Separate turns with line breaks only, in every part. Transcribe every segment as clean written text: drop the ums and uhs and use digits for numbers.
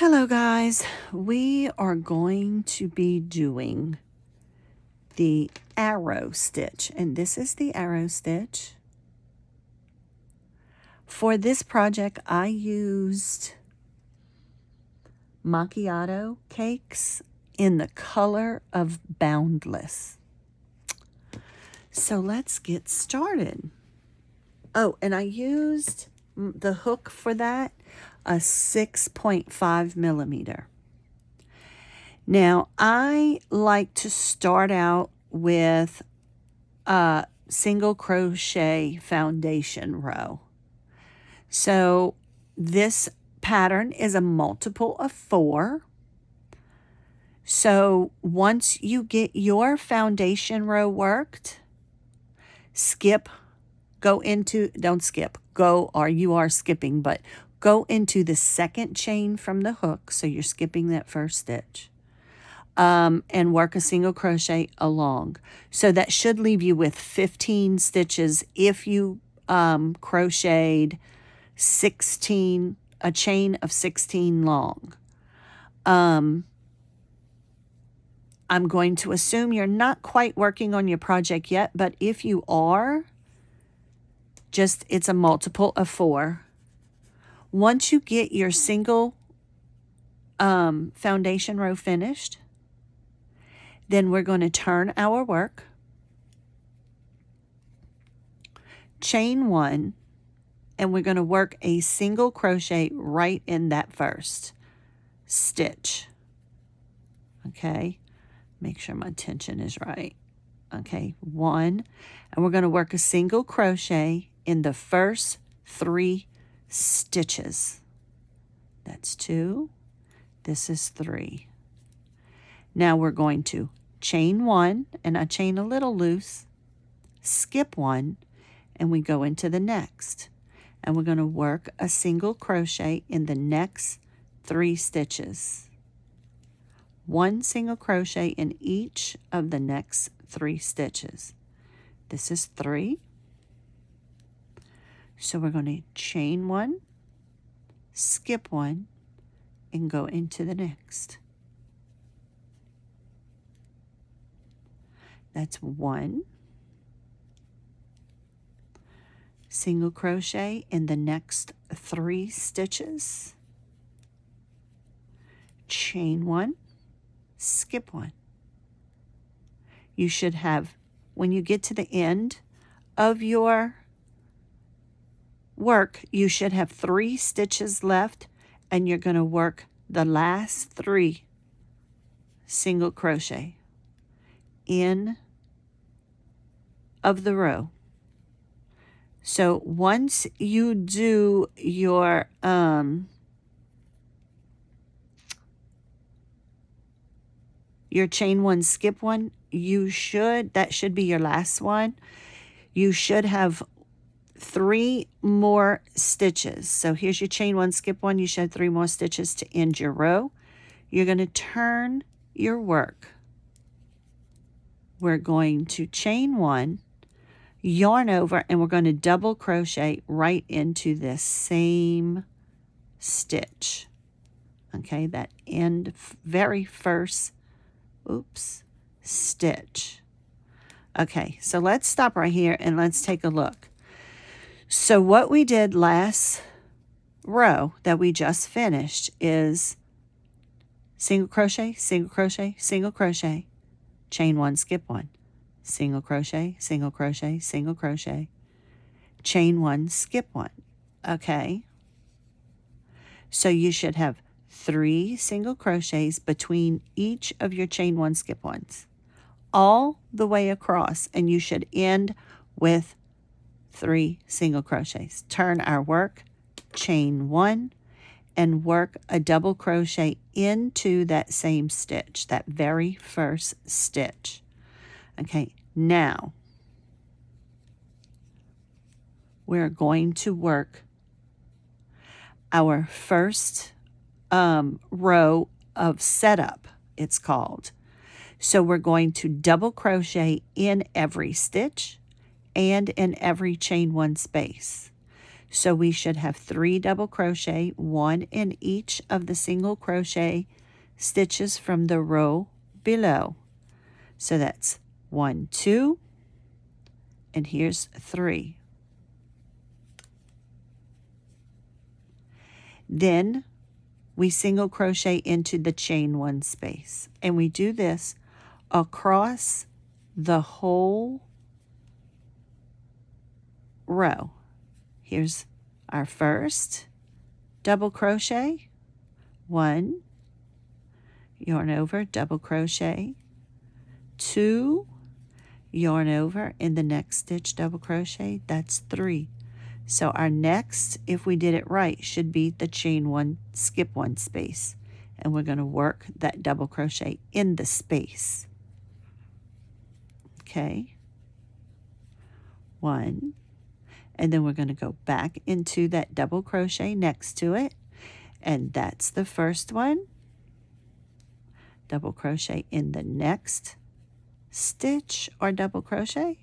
Hello guys, we are going to be doing the arrow stitch, and this is the arrow stitch. For this project I used macchiato cakes in the color of Boundless. So let's get started. Oh, and I used the hook for that, a 6.5 millimeter. Now, I like to start out with a single crochet foundation row. So this pattern is a multiple of 4. So once you get your foundation row worked, don't skip, go, or you are skipping, but go into the second chain from the hook, so you're skipping that first stitch, and work a single crochet along. So that should leave you with 15 stitches if you crocheted 16, a chain of 16 long. I'm going to assume you're not quite working on your project yet, but if you are, it's a multiple of 4. Once you get your single foundation row finished, then we're going to turn our work, chain 1, and we're going to work a single crochet right in that first stitch. Okay, make sure my tension is right. Okay, 1, and we're going to work a single crochet in the first 3 stitches. That's 2. This is 3. Now we're going to chain 1, and I chain a little loose, skip 1, and we go into the next. And we're going to work a single crochet in the next 3 stitches. 1 single crochet in each of the next 3 stitches. This is 3. So we're going to chain 1, skip 1, and go into the next. That's 1 single crochet in the next 3 stitches, chain 1, skip 1. You should have, when you get to the end of your work, you should have 3 stitches left, and you're going to work the last 3 single crochet in of the row. So once you do your chain 1, skip 1, that should be your last one. You should have 3 more stitches. So here's your chain 1, skip 1. You should have 3 more stitches to end your row. You're going to turn your work. We're going to chain 1, yarn over, and we're going to double crochet right into this same stitch. Okay, that very first stitch. Okay, so let's stop right here and let's take a look. So what we did last row that we just finished is single crochet, single crochet, single crochet, chain 1, skip 1, single crochet, single crochet, single crochet, chain 1, skip 1. Okay, so you should have 3 single crochets between each of your chain 1, skip 1s all the way across, and you should end with 3 single crochets. Turn our work, chain 1, and work a double crochet into that same stitch, that very first stitch. Okay, now we're going to work our first row of setup, it's called. So we're going to double crochet in every stitch and in every chain 1 space. So we should have 3 double crochet, 1 in each of the single crochet stitches from the row below. So that's 1, 2, and here's 3. Then we single crochet into the chain 1 space, and we do this across the whole row. Here's our first double crochet, 1, yarn over, double crochet, 2, yarn over, in the next stitch double crochet, that's 3. So our next, if we did it right, should be the chain 1, skip 1 space, and we're going to work that double crochet in the space. Okay, 1, and then we're going to go back into that double crochet next to it, and that's the first one. Double crochet in the next stitch or double crochet,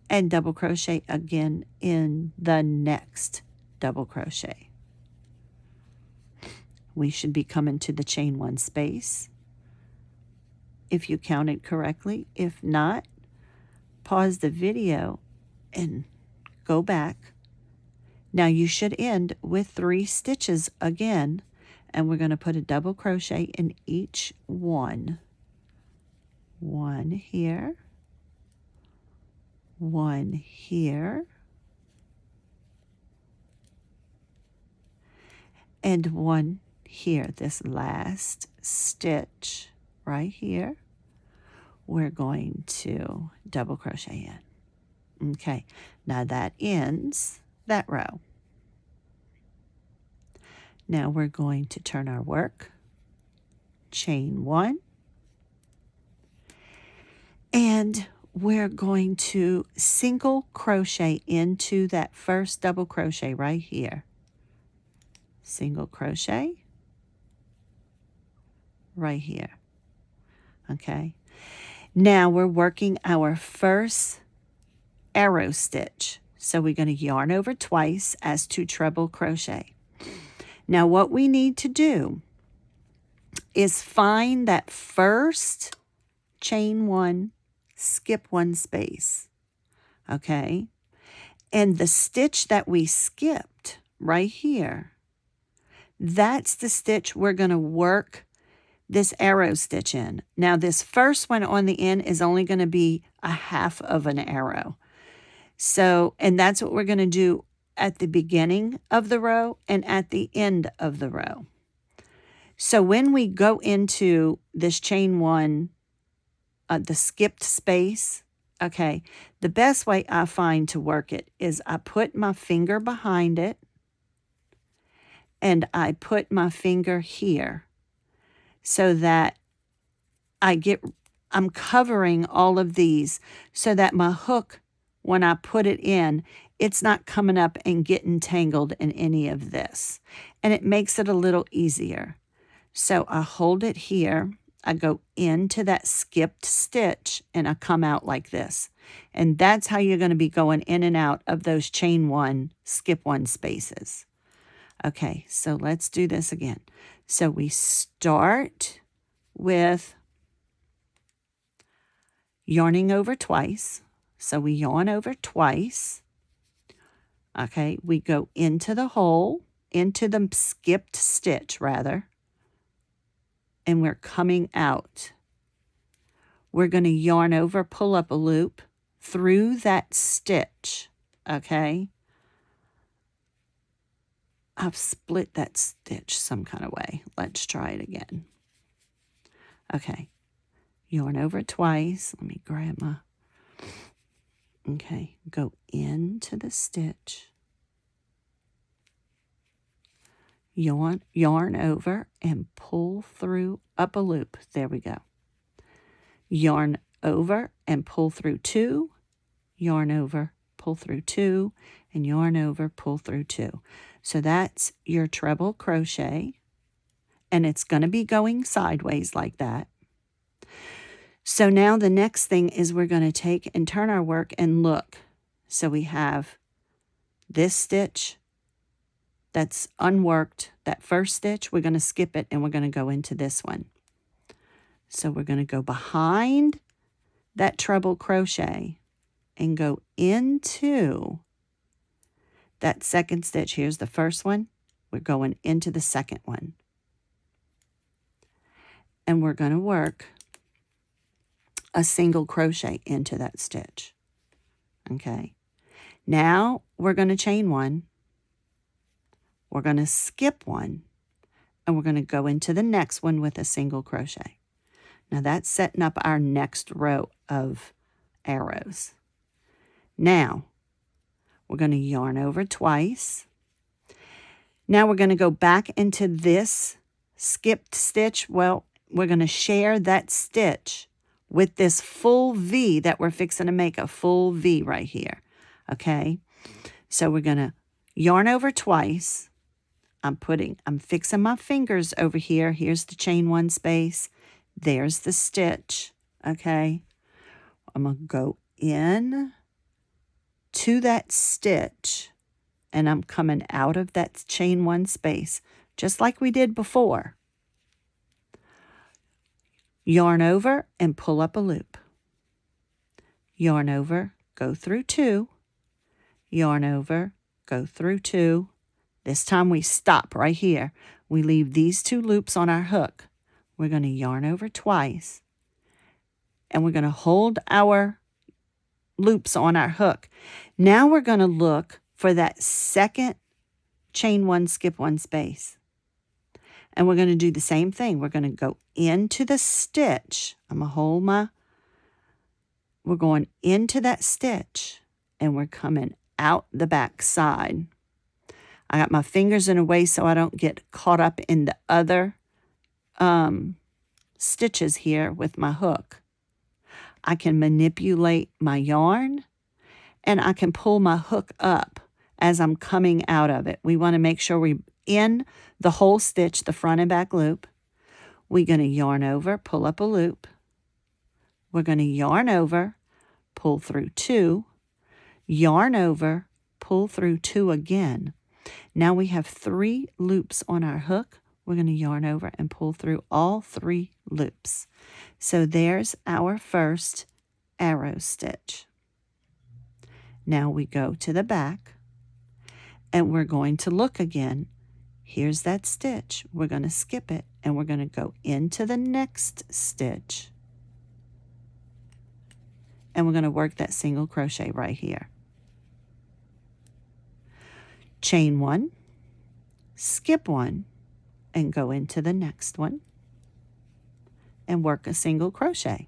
and double crochet again in the next double crochet. We should be coming to the chain 1 space if you counted correctly. If not, pause the video and go back. Now you should end with 3 stitches again, and we're going to put a double crochet in each one. 1 here, 1 here, and 1 here. This last stitch right here, we're going to double crochet in. Okay, now that ends that row. Now we're going to turn our work, chain 1, and we're going to single crochet into that first double crochet right here. Single crochet right here. Okay, now we're working our first arrow stitch. So we're going to yarn over twice as to treble crochet. Now what we need to do is find that first chain 1, skip 1 space, okay? And the stitch that we skipped right here, that's the stitch we're going to work this arrow stitch in. Now this first one on the end is only going to be a half of an arrow. So, and that's what we're going to do at the beginning of the row and at the end of the row. So when we go into this chain 1, the skipped space, okay, the best way I find to work it is I put my finger behind it and I put my finger here so that I'm covering all of these so that my hook, when I put it in, it's not coming up and getting tangled in any of this. And it makes it a little easier. So I hold it here, I go into that skipped stitch, and I come out like this. And that's how you're going to be going in and out of those chain 1, skip 1 spaces. Okay, so let's do this again. So we start with yarning over twice. So we yarn over twice. Okay, we go into the hole, into the skipped stitch rather, and we're coming out. We're going to yarn over, pull up a loop through that stitch, okay? I've split that stitch some kind of way. Let's try it again. Okay, yarn over twice. Let me grab my... Okay, go into the stitch, yarn over and pull through up a loop. There we go. Yarn over and pull through 2, yarn over, pull through 2, and yarn over, pull through 2. So that's your treble crochet, and it's going to be going sideways like that. So now the next thing is we're going to take and turn our work and look. So we have this stitch that's unworked, that first stitch, we're going to skip it and we're going to go into this one. So we're going to go behind that treble crochet and go into that second stitch. Here's the first one. We're going into the second one. And we're going to work a single crochet into that stitch. Okay. Now we're going to chain one. We're going to skip one. And we're going to go into the next one with a single crochet. Now that's setting up our next row of arrows. Now we're going to yarn over twice. Now we're going to go back into this skipped stitch. Well, we're going to share that stitch with this full V that we're fixing to make a full V right here. Okay, so we're going to yarn over twice. I'm fixing my fingers over here. Here's the chain one space. There's the stitch. Okay, I'm going to go in to that stitch and I'm coming out of that chain one space just like we did before. Yarn over and pull up a loop. Yarn over, go through two. Yarn over, go through two. This time we stop right here. We leave these two loops on our hook. We're going to yarn over twice. And we're going to hold our loops on our hook. Now we're going to look for that second chain one, skip one space. And we're going to do the same thing. We're going to go into the stitch. I'm going to hold we're going into that stitch and we're coming out the back side. I got my fingers in a way so I don't get caught up in the other stitches here with my hook. I can manipulate my yarn and I can pull my hook up as I'm coming out of it. We want to make sure we in the whole stitch, the front and back loop. We're going to yarn over, pull up a loop. We're going to yarn over, pull through two, yarn over, pull through two again. Now we have 3 loops on our hook. We're going to yarn over and pull through all 3 loops. So there's our first arrow stitch. Now we go to the back and we're going to look again. Here's that stitch. We're going to skip it and we're going to go into the next stitch. And we're going to work that single crochet right here. Chain one, skip one, and go into the next one and work a single crochet.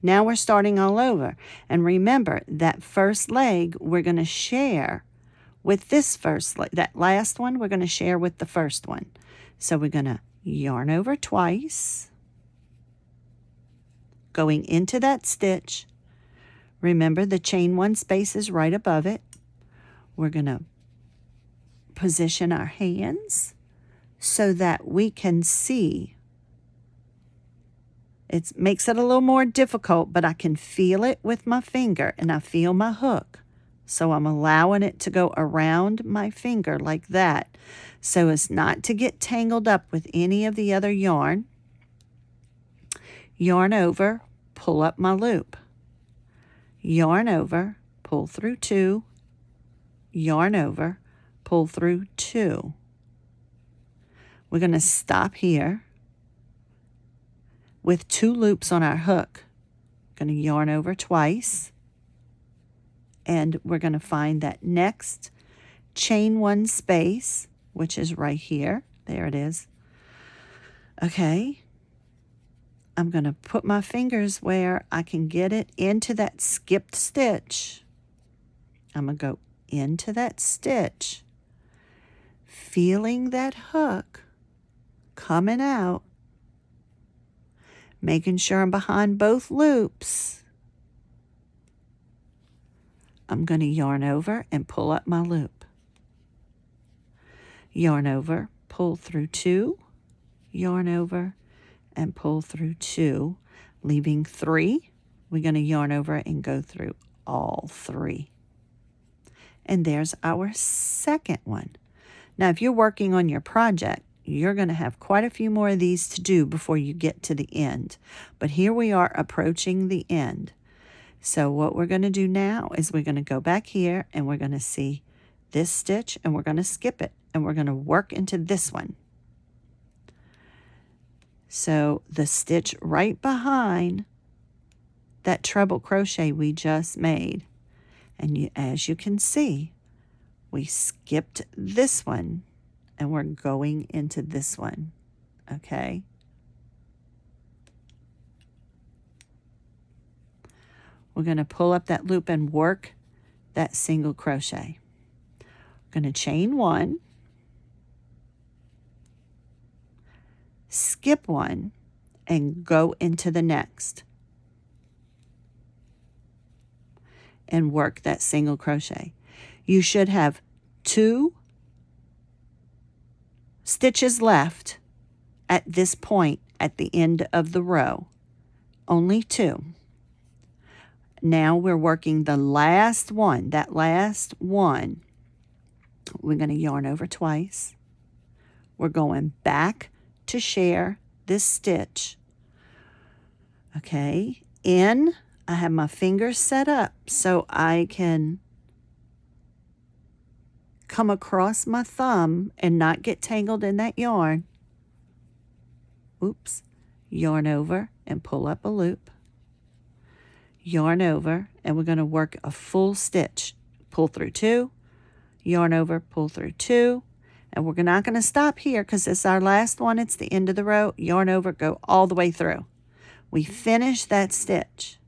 Now we're starting all over. And remember, that first leg we're going to share with this first leg. That last one we're going to share with the first one. So we're going to yarn over twice, going into that stitch. Remember, the chain one space is right above it. We're going to position our hands so that we can see. It makes it a little more difficult, but I can feel it with my finger and I feel my hook. So I'm allowing it to go around my finger like that so as not to get tangled up with any of the other yarn. Yarn over, pull up my loop. Yarn over, pull through two. Yarn over, pull through two. We're going to stop here with 2 loops on our hook. Going to yarn over twice, and we're going to find that next chain one space, which is right here. There it is. Okay. I'm going to put my fingers where I can get it into that skipped stitch. I'm going to go into that stitch, feeling that hook coming out, making sure I'm behind both loops. I'm going to yarn over and pull up my loop. Yarn over, pull through 2, yarn over, and pull through 2, leaving 3. We're going to yarn over and go through all 3. And there's our second one. Now, if you're working on your project, you're going to have quite a few more of these to do before you get to the end. But here we are approaching the end. So what we're going to do now is we're going to go back here and we're going to see this stitch and we're going to skip it and we're going to work into this one. So the stitch right behind that treble crochet we just made. And as you can see, we skipped this one and we're going into this one, okay? We're going to pull up that loop and work that single crochet. We're going to chain one, skip one, and go into the next. And work that single crochet. You should have 2 stitches left at this point at the end of the row. Only 2. Now we're working the last one. That last one, we're going to yarn over twice. We're going back to share this stitch. Okay, I have my fingers set up so I can come across my thumb and not get tangled in that yarn. Oops. Yarn over and pull up a loop. Yarn over, and we're going to work a full stitch. Pull through 2, yarn over, pull through 2, and we're not going to stop here because it's our last one. It's the end of the row. Yarn over, go all the way through. We finish that stitch.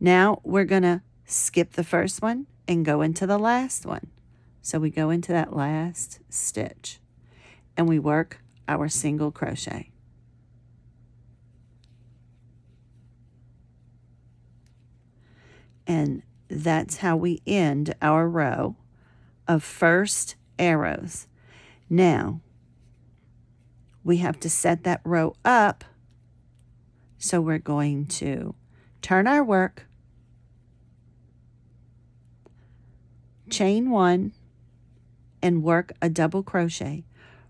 Now we're going to skip the first one and go into the last one. So we go into that last stitch and we work our single crochet. And that's how we end our row of first arrows. Now, we have to set that row up, so we're going to turn our work, chain 1, and work a double crochet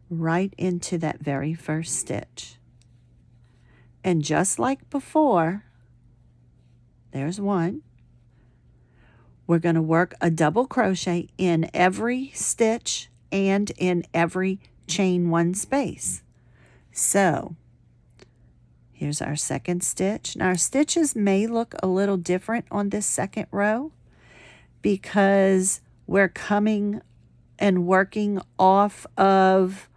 right into that very first stitch. And just like before, there's 1. We're going to work a double crochet in every stitch and in every chain 1 space. So here's our second stitch. Now our stitches may look a little different on this second row because we're coming and working off of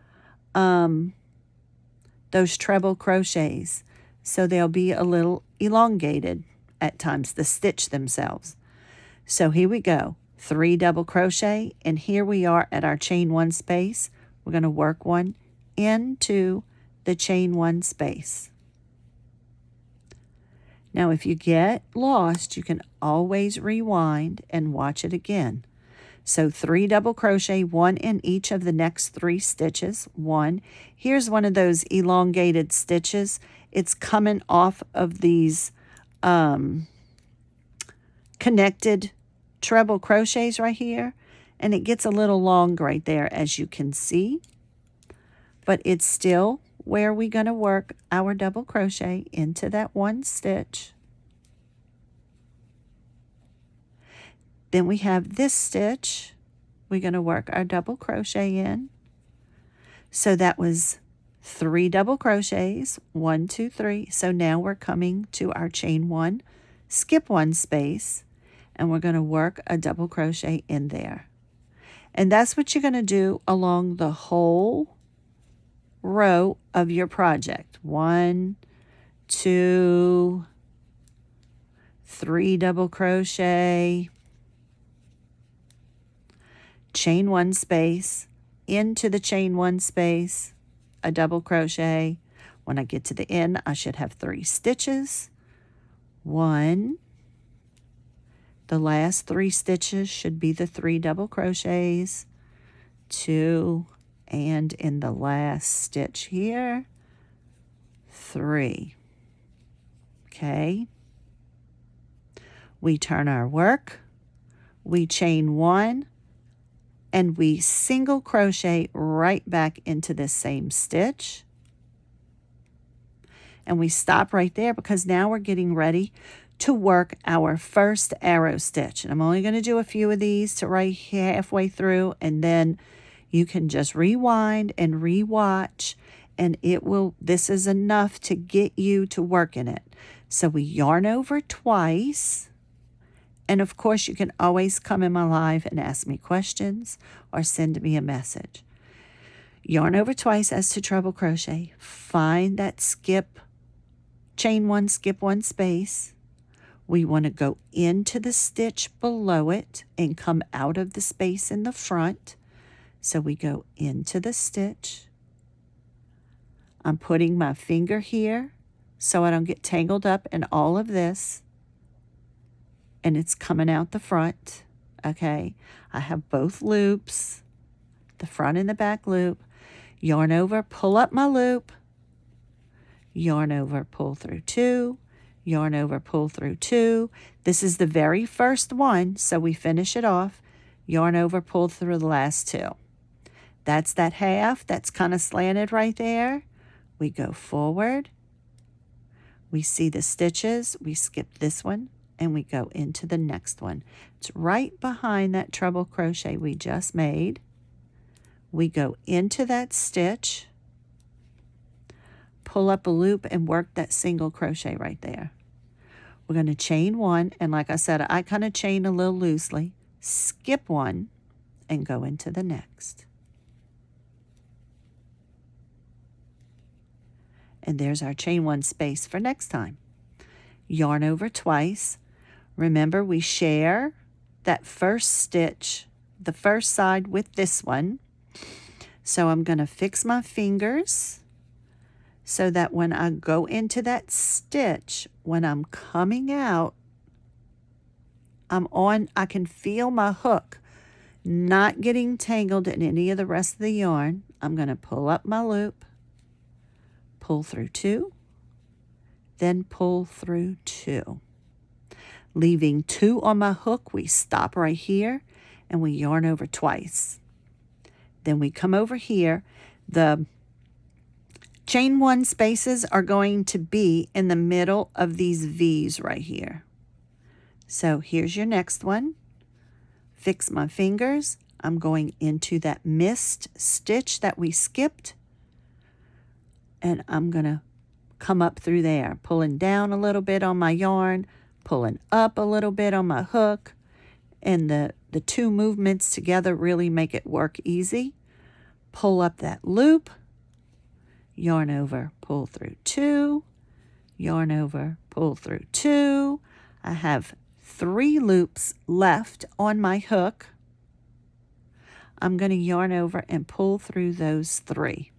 those treble crochets. So they'll be a little elongated at times, the stitch themselves. So here we go, 3 double crochet, and here we are at our chain 1 space. We're going to work 1 into the chain 1 space. Now if you get lost, you can always rewind and watch it again. So 3 double crochet, 1 in each of the next 3 stitches. 1. Here's one of those elongated stitches. It's coming off of these connected treble crochets right here, and it gets a little long right there, as you can see, but it's still where we're going to work our double crochet into that 1 stitch. Then we have this stitch we're going to work our double crochet in. So that was 3 double crochets, 1, 2, 3. So now we're coming to our chain 1, skip 1 space, and we're going to work a double crochet in there. And that's what you're going to do along the whole row of your project. 1, 2, 3 double crochet, chain 1 space, into the chain 1 space, a double crochet. When I get to the end, I should have 3 stitches. 1. The last 3 stitches should be the 3 double crochets. 2, and in the last stitch here, 3. Okay. We turn our work, we chain 1, and we single crochet right back into this same stitch. And we stop right there because now we're getting ready to work our first arrow stitch. And I'm only going to do a few of these to right halfway through, and then you can just rewind and rewatch, and this is enough to get you to working it. So we yarn over twice. And of course, you can always come in my live and ask me questions or send me a message. Yarn over twice as to treble crochet. Find that chain 1, skip 1 space. We want to go into the stitch below it and come out of the space in the front. So we go into the stitch. I'm putting my finger here so I don't get tangled up in all of this. And it's coming out the front. Okay, I have both loops, the front and the back loop. Yarn over, pull up my loop. Yarn over, pull through 2. Yarn over, pull through 2. This is the very first one, so we finish it off. Yarn over, pull through the last 2. That's that half that's kind of slanted right there. We go forward. We see the stitches. We skip this one and we go into the next one. It's right behind that treble crochet we just made. We go into that stitch, pull up a loop and work that single crochet right there. We're going to chain 1, and like I said, I kind of chain a little loosely, skip 1 and go into the next. And there's our chain 1 space for next time. Yarn over twice. Remember, we share that first stitch, the first side with this one. So I'm going to fix my fingers so that when I go into that stitch, when I'm coming out, I can feel my hook not getting tangled in any of the rest of the yarn. I'm going to pull up my loop, pull through 2, then pull through 2. Leaving 2 on my hook, we stop right here and we yarn over twice. Then we come over here. The chain 1 spaces are going to be in the middle of these V's right here. So here's your next one. Fix my fingers. I'm going into that missed stitch that we skipped. And I'm going to come up through there, pulling down a little bit on my yarn, pulling up a little bit on my hook. And the 2 movements together really make it work easy. Pull up that loop, yarn over, pull through 2, yarn over, pull through 2. I have 3 loops left on my hook. I'm going to yarn over and pull through those 3.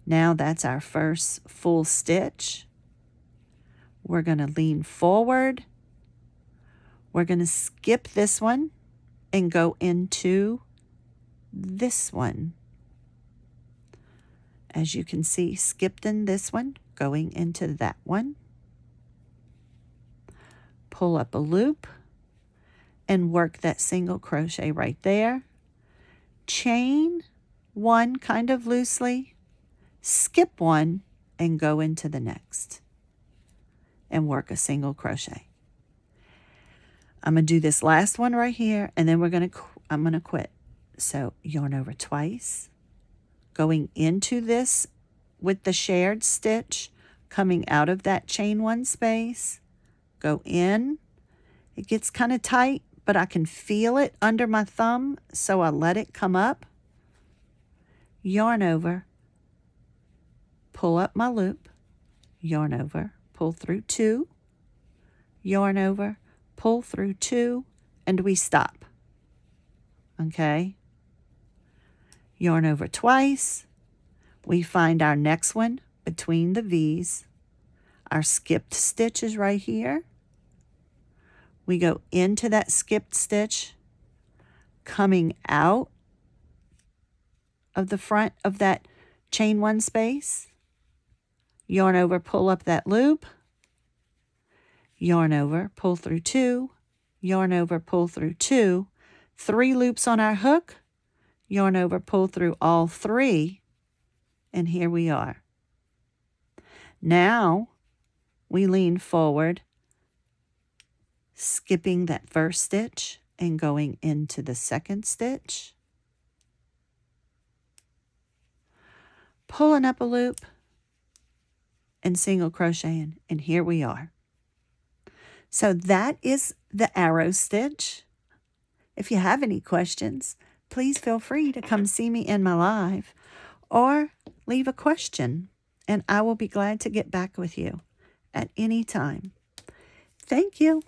Now that's our first full stitch. We're going to lean forward. We're going to skip this one and go into this one. As you can see, skipped in this one, going into that one. Pull up a loop and work that single crochet right there. Chain 1 kind of loosely, skip 1 and go into the next and work a single crochet. I'm going to do this last one right here, and then I'm going to quit. So yarn over twice, going into this with the shared stitch, coming out of that chain 1 space, go in. It gets kind of tight, but I can feel it under my thumb, so I let it come up. Yarn over, pull up my loop, yarn over, pull through 2, yarn over, pull through 2, and we stop. Okay? Yarn over twice. We find our next one between the V's. Our skipped stitch is right here. We go into that skipped stitch, coming out of the front of that chain 1 space. Yarn over, pull up that loop. Yarn over, pull through 2. yarn over, pull through 2, 3 loops on our hook, yarn over, pull through all 3, and here we are. Now we lean forward, skipping that first stitch and going into the second stitch, pulling up a loop and single crocheting, and here we are. So that is the arrow stitch. If you have any questions, please feel free to come see me in my live or leave a question, and I will be glad to get back with you at any time. Thank you.